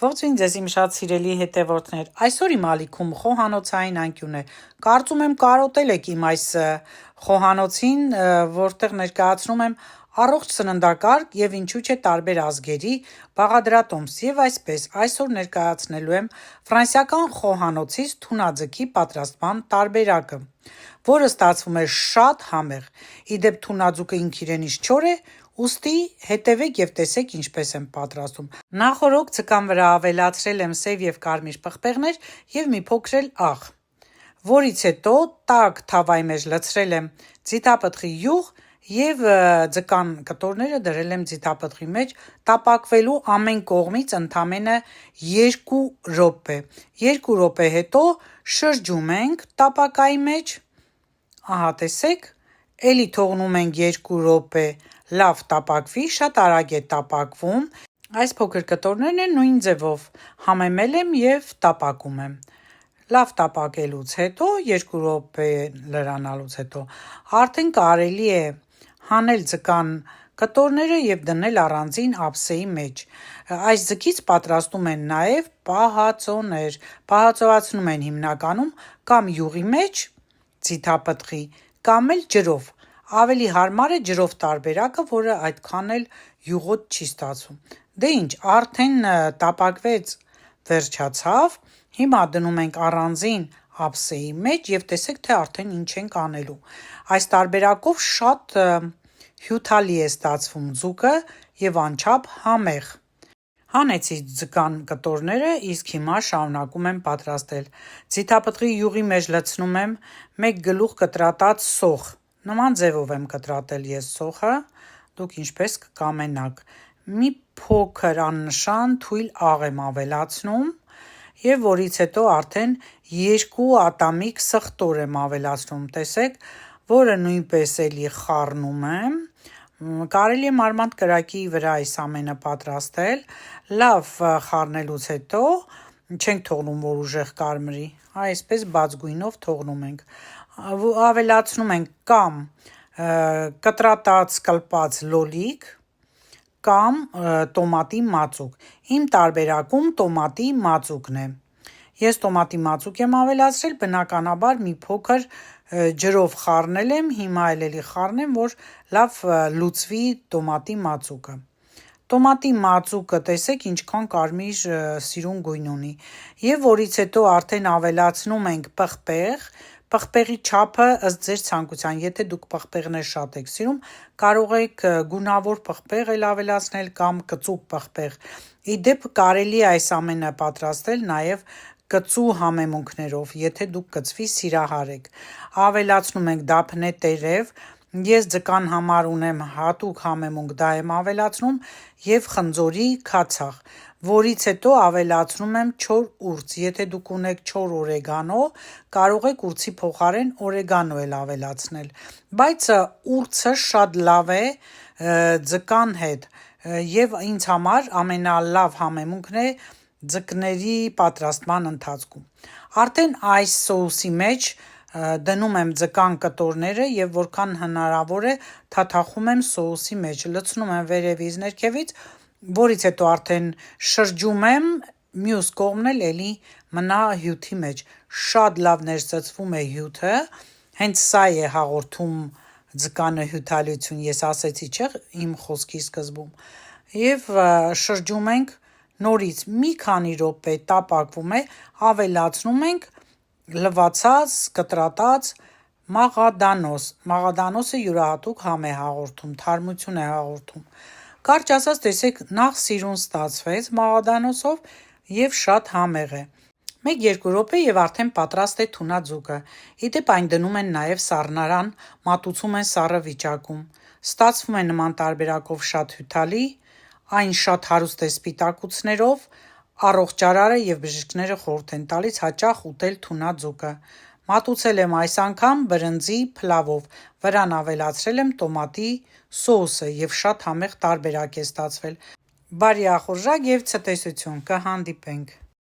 Ողջույն ձեզ իմ շատ սիրելի հետևորդներ, այսօր իմ ալիքում խոհանոցային անկյուն է, կարծում եմ կարոտել եք իմ այս խոհանոցին, որտեղ ներկայացնում եմ առողջ սննդակարգ և ինչու չէ տարբեր ազգերի բաղադրատոմս և այսպես այսօր ներկայացնելու եմ ֆրանսիական խոհանոցից թունաձգի պատրաստման տարբերակը, որը ստացվում է շատ համեղ, իդեպ թունաձուկը ինք իրենից չոր է, ուստի հետևեք և տեսեք ինչպես եմ պատրաստում։ Նախօրոք ձկան վրա ավելացրել եմ սև և կարմիր պղպեղներ և մի փոքր էլ աղ, որից հետո տաք թավայի մեջ լցրել եմ ձիթապտղի յուղ և ձկան կտորները դրել եմ ձիթապտղի մեջ տապակվելու ամեն կողմից ընդամենը 2 րոպե։ 2 րոպե հետո շրջում ենք տապակայի մեջ, ահա տեսեք, էլի թողնում ենք 2 րոպե լավ տապակվի, շատ արագ է տապակվում, այս փոքր կտորներն են նույն ձևով համեմել եմ և տապակում եմ։ Լավ տապակելուց հետո, 2 րոպե լրանալուց հետո, արդեն կարելի է հանել ձկան կտորները և դնել առանձին ափսեի մեջ։ Այս ձկից պատրաստում են նաև պահածոներ, պահածոացնում են հիմնականում կամ յուղի մեջ ձիթապտղի, կամ էլ ջրով, ավելի հարմար է ջրով տարբերակը, որը այդքան էլ յուղոտ չի ստացվում։ Դե ինչ, արդեն տապակվեց, վերջացավ, հիմա դնում ենք առանձին ափսեի մեջ և տեսեք, թե արդեն ինչ ենք անելու։ Այս տարբերակով շատ հյութալի է ստացվում ձուկը և անչափ համեղ։ Հանեցի ձկան կտորները, իսկ հիմա շարունակում եմ պատրաստել։ Ձիթապտղի յուղի մեջ լցնում եմ 1 գլուխ կտրատած սոխ, նման ձևով եմ կտրատել ես սոխը, դուք ինչպես կկամենաք, մի փոքր աննշան թույլ աղ եմ ավելացնում և որից հետո արդեն 2 ատամիկ սխտոր եմ ավելացնում, տեսեք, որը նույնպես էլի խառնում եմ, կարելի է մարմանդ կրակի վրա այս ամենը պատրաստել, լավ խառնելուց հետո չենք թողնում, որ ուժեղ կարմրի, այսպես բաց գույնով թողնում ենք, ավելացնում ենք կամ կտրատած կլպած լոլիկ կամ տոմատի մածուկ, իմ տարբերակում տոմատի մածուկն է, ես տոմատի մածուկ եմ ավելացրել, բնականաբար մի փոքր ջրով խառնել եմ, հիմա էլի խառնեմ, որ լավ լուծվի տոմատի մածուկը։ Տոմատի մածուկը տեսեք ինչքան կարմիր սիրուն գույն ունի և որից հետո արդեն ավելացնում ենք պղպեղ, պղպեղի չափը ըստ ձեր ցանկության, եթե դուք պղպեղներ շատ եք սիրում, կարող եք գունավոր պղպեղ էլ ավելացնել կամ կծու պղպեղ, իդեպ կարելի է այս ամենը պատրաստել նաև կծու համեմունքներով, եթե դուք կծվի սիրահար եք, ավելացնում ենք դափնե տերև, ես ձկան համար ունեմ հատուկ համեմունք, դա եմ ավելացնում և խնձորի քացախ, որից հետո ավելացնում եմ չոր ուրց, եթե դուք ունեք չոր օրեգանո, կարող եք ուրցի փոխարեն օրեգանո էլ ավելացնել, բայց ուրցը շատ լավ է ձկան հետ և ինձ համար ամենալավ համեմունքն է ձկների պատրաստման ընթացքում։ Արդեն այս սոուսի մեջ դնում եմ ձկան կտորները և որքան հնարավոր է թաթախում եմ սոուսի մեջ, լցնում եմ վերևից ներքևից, որից հետո արդեն շրջում եմ, մյուս կողմն էլ էլի մնա հյութի մեջ, շատ լավ ներծծվում է հյութը, հենց սա է հաղորդում ձկանը հյութալիություն, ես ասեցի չէ իմ խոսքի սկզբում, և շրջում ենք նորից մի քանի րոպե տապակվում է, ավելացնում ենք լվացած, կտրատած մաղադանոս, մաղադանոսը յուրահատուկ համ է հաղորդում, թարմություն է հաղորդում, կարճ ասած տեսեք նախ սիրուն ստացվեց մաղադանոսով և շատ համեղ է, 1-2 րոպե և արդեն պատրաստ է թունաձուկը, իդեպ այն դնում են նաև սառնարան, մատուցում են սառը վիճակում, ստացվում է նման տարբերակով շատ հյութալի, այն շատ հարուստ է սպիտակուցներով, առողջարարը և բժիշկները խորհուրդ են տալիս հաճախ ուտել թունաձուկը, մատուցել եմ այս անգամ բրնձի փլավով, վրան ավելացրել եմ տոմատի սոուսը և շատ համեղ տարբերակ է ստացվել, բարի ախորժակ և ցտեսություն, կհանդիպենք։